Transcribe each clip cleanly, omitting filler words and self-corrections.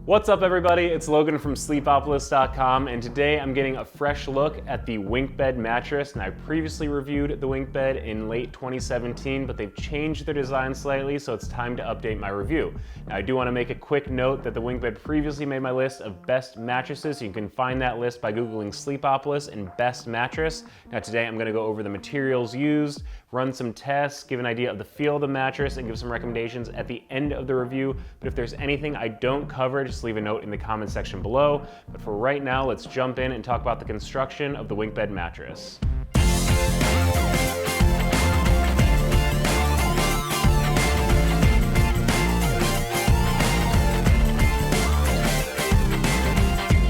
What's up everybody, it's Logan from Sleepopolis.com, and today I'm getting a fresh look at the WinkBed mattress. And I previously reviewed the WinkBed in late 2017, but they've changed their design slightly, so it's time to update my review. Now I do want to make a quick note that the WinkBed previously made my list of best mattresses. You can find that list by Googling Sleepopolis and best mattress. Now today I'm going to go over the materials used, run some tests, give an idea of the feel of the mattress, and give some recommendations at the end of the review. But if there's anything I don't cover, just leave a note in the comment section below. But for right now, let's jump in and talk about the construction of the WinkBed mattress.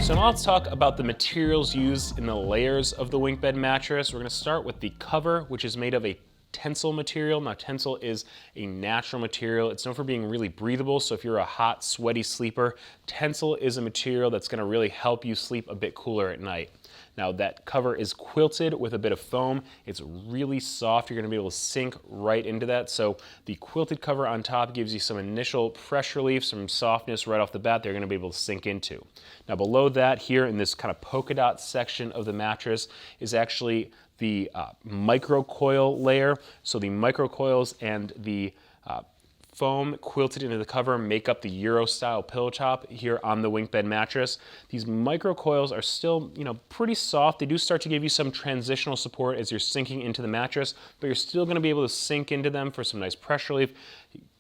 So now let's talk about the materials used in the layers of the WinkBed mattress. We're going to start with the cover, which is made of a tensile material. Now tensile is a natural material. It's known for being really breathable, so if you're a hot, sweaty sleeper, tensile is a material that's going to really help you sleep a bit cooler at night. Now that cover is quilted with a bit of foam. It's really soft. You're going to be able to sink right into that. So the quilted cover on top gives you some initial pressure relief, some softness right off the bat. They're going to be able to sink into. Now below that, here in this kind of polka dot section of the mattress, is actually the micro coil layer. So the micro coils and the foam quilted into the cover make up the Euro style pillow top here on the WinkBed mattress. These micro coils are still, pretty soft. They do start to give you some transitional support as you're sinking into the mattress, but you're still going to be able to sink into them for some nice pressure relief,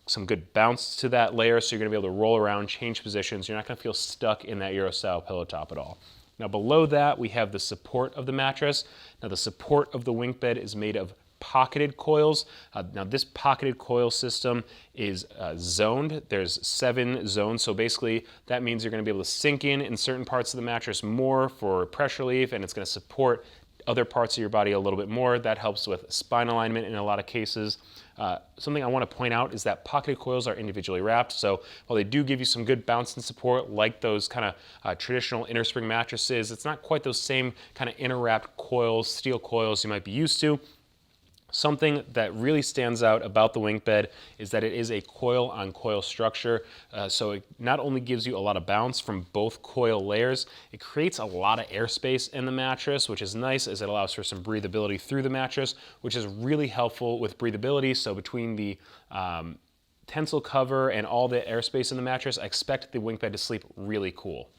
some good bounce to that layer, so you're going to be able to roll around, change positions. You're not going to feel stuck in that Euro style pillow top at all. Now below that, we have the support of the mattress. Now the support of the WinkBed is made of pocketed coils. Now this pocketed coil system is zoned. There's 7 zones, so basically that means you're going to be able to sink in certain parts of the mattress more for pressure relief, and it's going to support other parts of your body a little bit more. That helps with spine alignment in a lot of cases. Something I want to point out is that pocketed coils are individually wrapped, so while they do give you some good bounce and support like those kind of traditional Innerspring mattresses, it's not quite those same kind of inner wrapped coils, steel coils you might be used to. Something that really stands out about the WinkBed is that it is a coil on coil structure. So it not only gives you a lot of bounce from both coil layers, it creates a lot of airspace in the mattress, which is nice as it allows for some breathability through the mattress, which is really helpful with breathability. So between the tensile cover and all the airspace in the mattress, I expect the WinkBed to sleep really cool.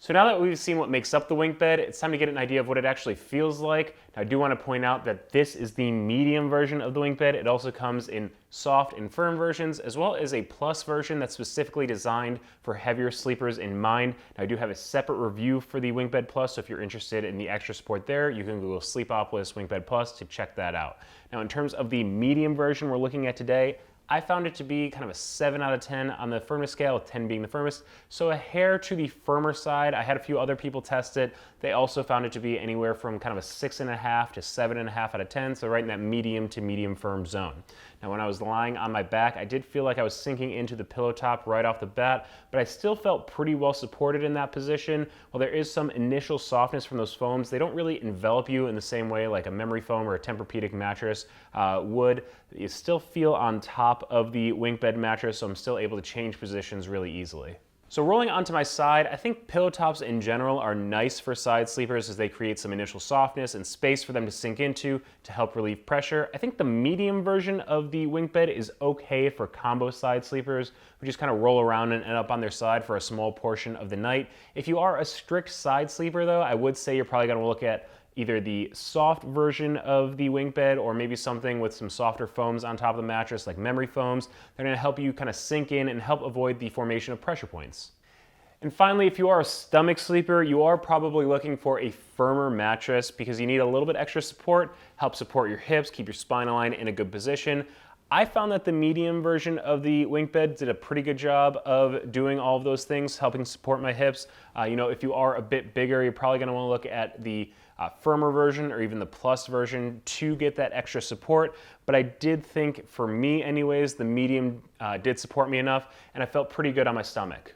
So now that we've seen what makes up the WinkBed, it's time to get an idea of what it actually feels like. Now I do want to point out that this is the medium version of the WinkBed. It also comes in soft and firm versions, as well as a plus version that's specifically designed for heavier sleepers in mind. Now I do have a separate review for the WinkBed Plus, so if you're interested in the extra support there, you can Google Sleepopolis WinkBed Plus to check that out. Now in terms of the medium version we're looking at today, I found it to be kind of a 7 out of 10 on the firmness scale, with 10 being the firmest. So a hair to the firmer side. I had a few other people test it. They also found it to be anywhere from kind of a 6.5 to 7.5 out of 10. So right in that medium to medium firm zone. Now when I was lying on my back, I did feel like I was sinking into the pillow top right off the bat, but I still felt pretty well supported in that position. While there is some initial softness from those foams, they don't really envelop you in the same way like a memory foam or a Tempur-Pedic mattress would. You still feel on top of the WinkBed mattress, so I'm still able to change positions really easily. So rolling onto my side, I think pillow tops in general are nice for side sleepers as they create some initial softness and space for them to sink into to help relieve pressure. I think the medium version of the WinkBed is okay for combo side sleepers who just kind of roll around and end up on their side for a small portion of the night. If you are a strict side sleeper though, I would say you're probably going to look at either the soft version of the WinkBed or maybe something with some softer foams on top of the mattress like memory foams. They're going to help you kind of sink in and help avoid the formation of pressure points. And finally, if you are a stomach sleeper, you are probably looking for a firmer mattress because you need a little bit extra support, help support your hips, keep your spine aligned in a good position. I found that the medium version of the WinkBed did a pretty good job of doing all of those things, helping support my hips. If you are a bit bigger, you're probably going to want to look at the firmer version or even the plus version to get that extra support. But I did think, for me anyways, the medium did support me enough, and I felt pretty good on my stomach.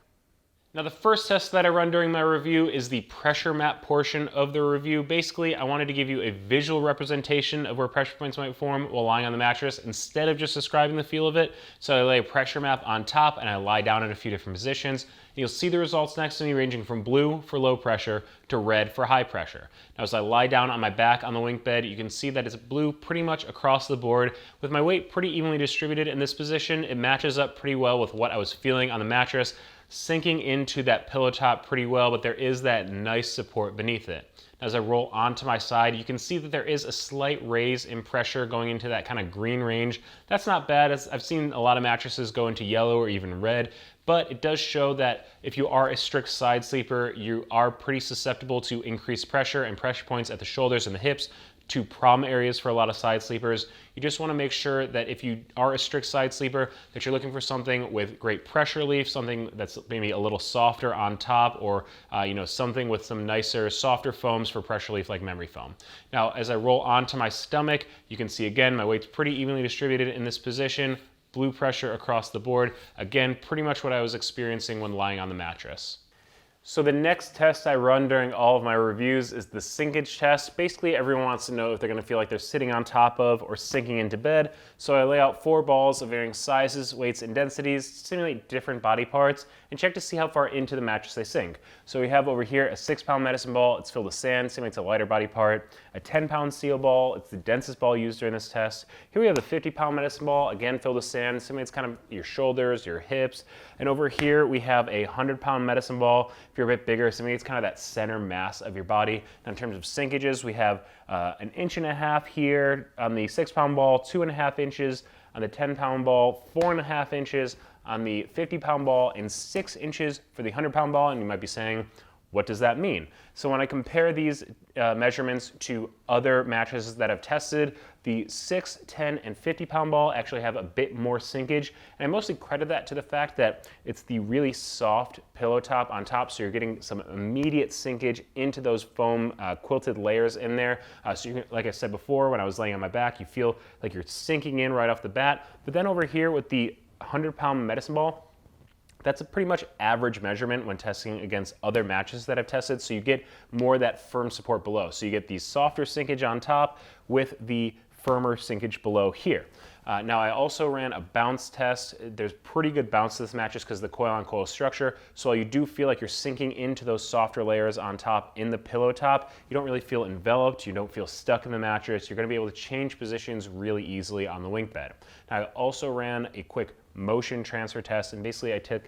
Now the first test that I run during my review is the pressure map portion of the review. Basically, I wanted to give you a visual representation of where pressure points might form while lying on the mattress instead of just describing the feel of it. So I lay a pressure map on top and I lie down in a few different positions. And you'll see the results next to me ranging from blue for low pressure to red for high pressure. Now as I lie down on my back on the WinkBed, you can see that it's blue pretty much across the board. With my weight pretty evenly distributed in this position, it matches up pretty well with what I was feeling on the mattress, sinking into that pillow top pretty well, but there is that nice support beneath it. As I roll onto my side, you can see that there is a slight raise in pressure going into that kind of green range. That's not bad. I've seen a lot of mattresses go into yellow or even red, but it does show that if you are a strict side sleeper, you are pretty susceptible to increased pressure and pressure points at the shoulders and the hips, two problem areas for a lot of side sleepers. You just want to make sure that if you are a strict side sleeper, that you're looking for something with great pressure relief, something that's maybe a little softer on top, or something with some nicer, softer foams for pressure relief like memory foam. Now, as I roll onto my stomach, you can see again, my weight's pretty evenly distributed in this position, blue pressure across the board. Again, pretty much what I was experiencing when lying on the mattress. So the next test I run during all of my reviews is the sinkage test. Basically, everyone wants to know if they're gonna feel like they're sitting on top of or sinking into bed. So I lay out 4 balls of varying sizes, weights, and densities to simulate different body parts and check to see how far into the mattress they sink. So we have over here a 6-pound medicine ball. It's filled with sand, simulates a lighter body part. A 10-pound steel ball. It's the densest ball used during this test. Here we have the 50-pound medicine ball, again filled with sand, simulates kind of your shoulders, your hips. And over here we have a 100-pound medicine ball. If you're a bit bigger, simulates kind of that center mass of your body. Now in terms of sinkages, we have 1.5 inches here on the 6-pound ball, 2.5 inches on the 10-pound ball, 4.5 inches on the 50-pound ball, and 6 inches for the 100-pound ball. And you might be saying, what does that mean? So when I compare these measurements to other mattresses that I've tested, the 6, 10, and 50-pound ball actually have a bit more sinkage. And I mostly credit that to the fact that it's the really soft pillow top on top, so you're getting some immediate sinkage into those foam quilted layers in there. So you can, like I said before, when I was laying on my back, you feel like you're sinking in right off the bat. But then over here with the 100-pound medicine ball, that's a pretty much average measurement when testing against other mattresses that I've tested, so you get more of that firm support below. So you get the softer sinkage on top with the firmer sinkage below here. Now I also ran a bounce test. There's pretty good bounce to this mattress because of the coil-on-coil structure, so while you do feel like you're sinking into those softer layers on top in the pillow top, you don't really feel enveloped, you don't feel stuck in the mattress. You're going to be able to change positions really easily on the WinkBed. Now I also ran a quick motion transfer test, and basically I took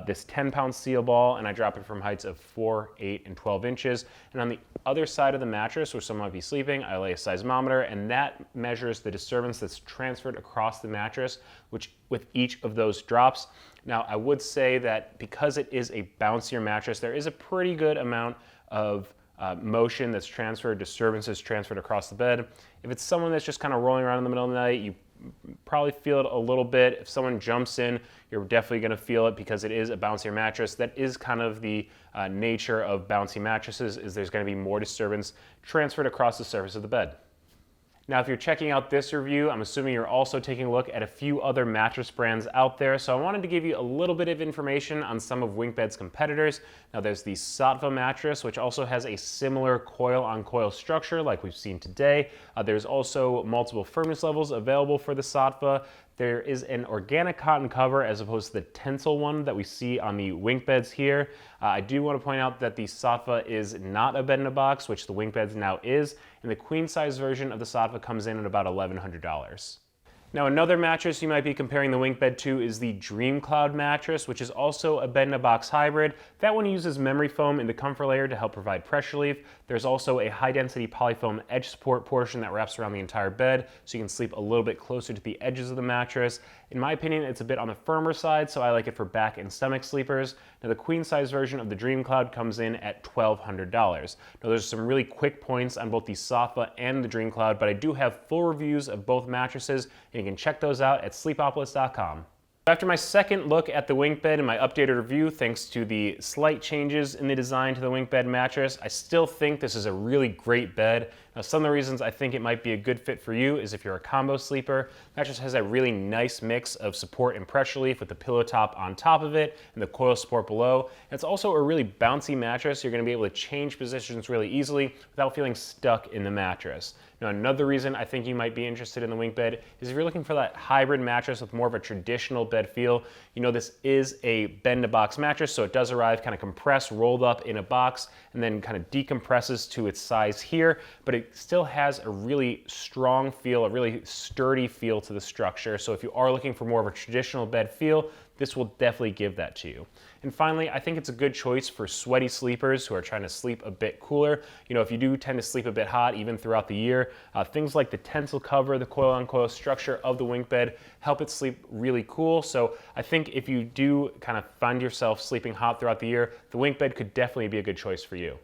this 10-pound steel ball and I drop it from heights of 4, 8, and 12 inches. And on the other side of the mattress where someone might be sleeping, I lay a seismometer, and that measures the disturbance that's transferred across the mattress, which with each of those drops. Now I would say that because it is a bouncier mattress, there is a pretty good amount of motion that's transferred, disturbances transferred across the bed. If it's someone that's just kind of rolling around in the middle of the night, you probably feel it a little bit. If someone jumps in, you're definitely going to feel it because it is a bouncier mattress. That is kind of the nature of bouncy mattresses, is there's going to be more disturbance transferred across the surface of the bed. Now, if you're checking out this review, I'm assuming you're also taking a look at a few other mattress brands out there. So I wanted to give you a little bit of information on some of WinkBed's competitors. Now, there's the Saatva mattress, which also has a similar coil-on-coil structure like we've seen today. There's also multiple firmness levels available for the Saatva. There is an organic cotton cover as opposed to the tensile one that we see on the WinkBeds here. I do want to point out that the Saatva is not a bed-in-a-box, which the WinkBeds now is, and the queen-size version of the Saatva comes in at about $1,100. Now, another mattress you might be comparing the WinkBed to is the DreamCloud mattress, which is also a bed-in-a-box hybrid. That one uses memory foam in the comfort layer to help provide pressure relief. There's also a high-density polyfoam edge support portion that wraps around the entire bed, so you can sleep a little bit closer to the edges of the mattress. In my opinion, it's a bit on the firmer side, so I like it for back and stomach sleepers. Now, the queen-size version of the DreamCloud comes in at $1,200. Now, there's some really quick points on both the Saatva and the DreamCloud, but I do have full reviews of both mattresses, and you can check those out at sleepopolis.com. After my second look at the WinkBed and my updated review, thanks to the slight changes in the design to the WinkBed mattress, I still think this is a really great bed. Now, some of the reasons I think it might be a good fit for you is if you're a combo sleeper. The mattress has a really nice mix of support and pressure relief with the pillow top on top of it and the coil support below. It's also a really bouncy mattress. You're going to be able to change positions really easily without feeling stuck in the mattress. Now, another reason I think you might be interested in the WinkBed is if you're looking for that hybrid mattress with more of a traditional bed feel. You know, this is a bend-to-box mattress, so it does arrive kind of compressed, rolled up in a box, and then kind of decompresses to its size here, but it still has a really strong feel, a really sturdy feel to the structure. So if you are looking for more of a traditional bed feel, this will definitely give that to you. And finally, I think it's a good choice for sweaty sleepers who are trying to sleep a bit cooler. You know, if you do tend to sleep a bit hot even throughout the year, things like the tensile cover, the coil-on-coil structure of the WinkBed help it sleep really cool. So I think if you do kind of find yourself sleeping hot throughout the year, the WinkBed could definitely be a good choice for you.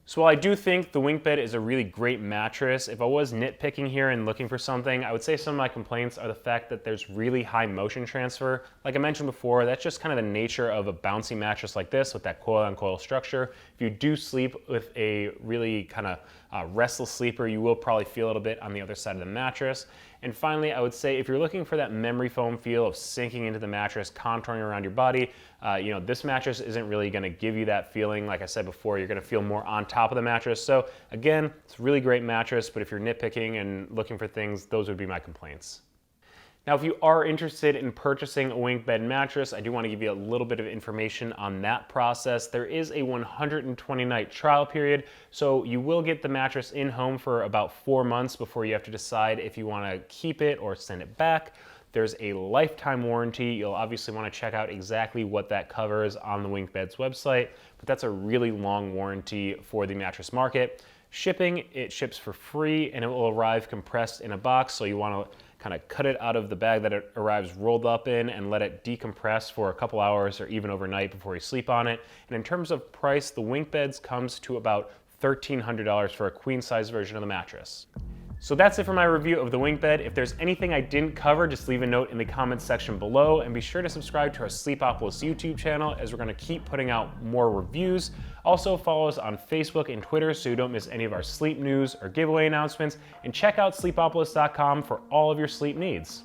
So while I do think the WinkBed is a really great mattress, if I was nitpicking here and looking for something, I would say some of my complaints are the fact that there's really high motion transfer. Like I mentioned before, that's just kind of the nature of a bouncy mattress like this with that coil-on-coil structure. If you do sleep with a really kind of restless sleeper, you will probably feel a little bit on the other side of the mattress. And finally, I would say if you're looking for that memory foam feel of sinking into the mattress, contouring around your body, you know, this mattress isn't really going to give you that feeling. Like I said before, you're going to feel more on top of the mattress. So again, it's a really great mattress, but if you're nitpicking and looking for things, those would be my complaints. Now, if you are interested in purchasing a WinkBed mattress, I do want to give you a little bit of information on that process. There is a 120-night trial period, so you will get the mattress in home for about 4 months before you have to decide if you want to keep it or send it back. There's a lifetime warranty. You'll obviously want to check out exactly what that covers on the WinkBed's website, but that's a really long warranty for the mattress market. Shipping, it ships for free and it will arrive compressed in a box, so you want to kind of cut it out of the bag that it arrives rolled up in and let it decompress for a couple hours or even overnight before you sleep on it. And in terms of price, the WinkBeds comes to about $1,300 for a queen size version of the mattress. So that's it for my review of the WinkBed. If there's anything I didn't cover, just leave a note in the comments section below, and be sure to subscribe to our Sleepopolis YouTube channel as we're going to keep putting out more reviews. Also follow us on Facebook and Twitter so you don't miss any of our sleep news or giveaway announcements, and check out sleepopolis.com for all of your sleep needs.